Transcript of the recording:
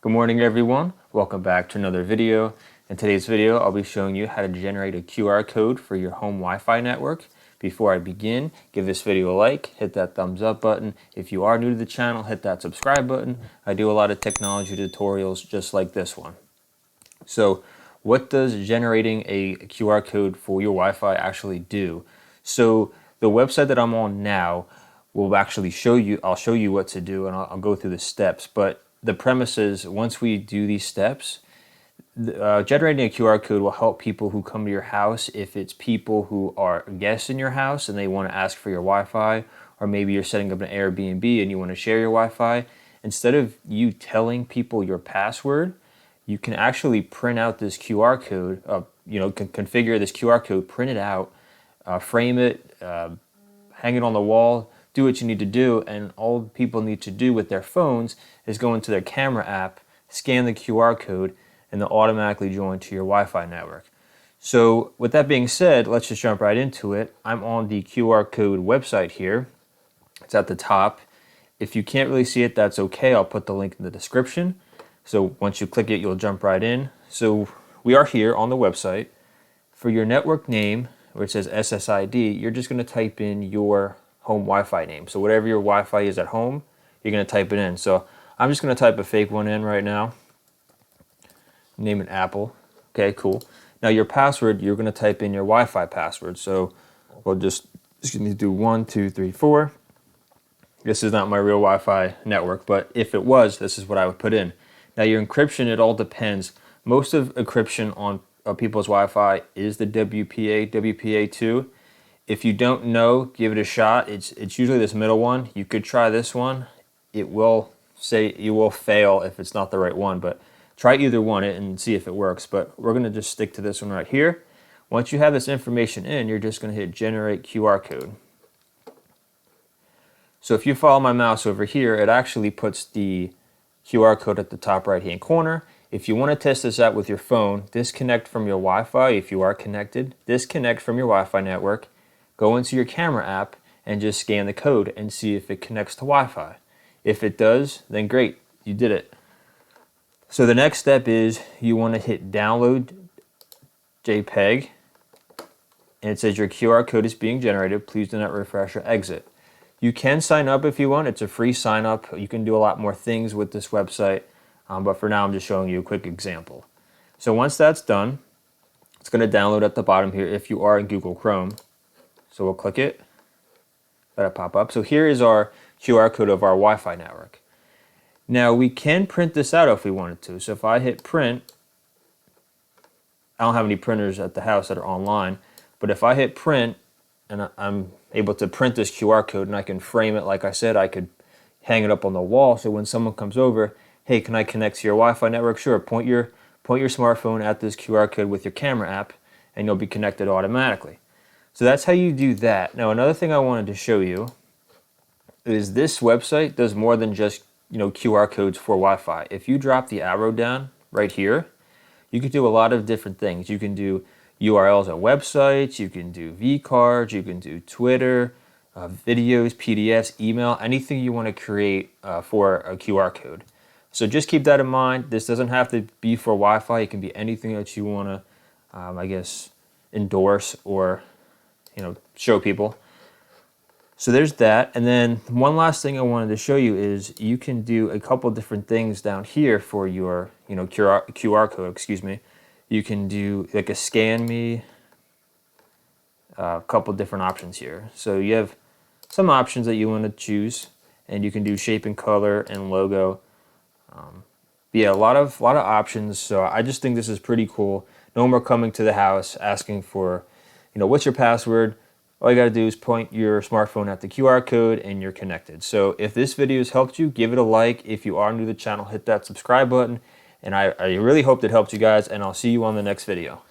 Good morning everyone, welcome back to another video. In today's video I'll be showing you how to generate a QR code for your home Wi-Fi network. Before I begin, give this video a like, hit that thumbs up button. If you are new to the channel, hit that subscribe button. I do a lot of technology tutorials just like this one. So what does generating a QR code for your Wi-Fi actually do? So the website that I'm on now will actually show you, I'll show you what to do and I'll go through the steps, but the premise is once we do these steps, generating a QR code will help people who come to your house. If it's people who are guests in your house and they want to ask for your Wi-Fi, or maybe you're setting up an Airbnb and you want to share your Wi-Fi, instead of you telling people your password, you can actually print out this QR code, configure this QR code, print it out, frame it, hang it on the wall, do what you need to do, and all people need to do with their phones is go into their camera app, scan the QR code, and they'll automatically join to your Wi-Fi network. So with that being said, let's just jump right into it. I'm on the QR code website here. It's at the top. If you can't really see it, that's okay. I'll put the link in the description. So once you click it, you'll jump right in. So we are here on the website. For your network name, where it says SSID, you're just going to type in your home Wi-Fi name. So whatever your Wi-Fi is at home, you're going to type it in. So I'm just going to type a fake one in right now. Name it Apple. Okay, cool. Now your password, you're going to type in your Wi-Fi password. So we'll just do 1, 2, 3, 4. This is not my real Wi-Fi network, but if it was, this is what I would put in. Now your encryption, it all depends. Most of encryption on people's Wi-Fi is the WPA2. If you don't know, give it a shot. It's usually this middle one. You could try this one. It will say you will fail if it's not the right one, but try either one and see if it works. But we're going to just stick to this one right here. Once you have this information in, you're just going to hit generate QR code. So if you follow my mouse over here, it actually puts the QR code at the top right hand corner. If you want to test this out with your phone, disconnect from your Wi-Fi if you are connected, disconnect from your Wi-Fi network, go into your camera app and just scan the code and see if it connects to Wi-Fi. If it does, then great, you did it. So the next step is you want to hit download JPEG and it says your QR code is being generated. Please do not refresh or exit. You can sign up if you want. It's a free sign up. You can do a lot more things with this website, but for now I'm just showing you a quick example. So once that's done, it's going to download at the bottom here if you are in Google Chrome. So we'll click it, let it pop up. So here is our QR code of our Wi-Fi network. Now we can print this out if we wanted to. So if I hit print, I don't have any printers at the house that are online, but if I hit print and I'm able to print this QR code and I can frame it, like I said, I could hang it up on the wall. So when someone comes over, hey, can I connect to your Wi-Fi network? Sure, point your smartphone at this QR code with your camera app and you'll be connected automatically. So that's how you do that. Now another thing I wanted to show you is this website does more than just QR codes for Wi-Fi. If you drop the arrow down right here, you can do a lot of different things. You can do URLs at websites, you can do vCards, you can do Twitter, videos, PDFs, email, anything you want to create for a QR code. So just keep that in mind. This doesn't have to be for Wi-Fi. It can be anything that you want to, endorse or show people. So there's that. And then one last thing I wanted to show you is you can do a couple different things down here for your QR code, excuse me. You can do like a scan me, a couple different options here. So you have some options that you want to choose and you can do shape and color and logo. Yeah, a lot of options. So I just think this is pretty cool. No more coming to the house asking for, what's your password? All you got to do is point your smartphone at the QR code and you're connected. So if this video has helped you, give it a like. If you are new to the channel, hit that subscribe button. And I really hope that helped you guys, and I'll see you on the next video.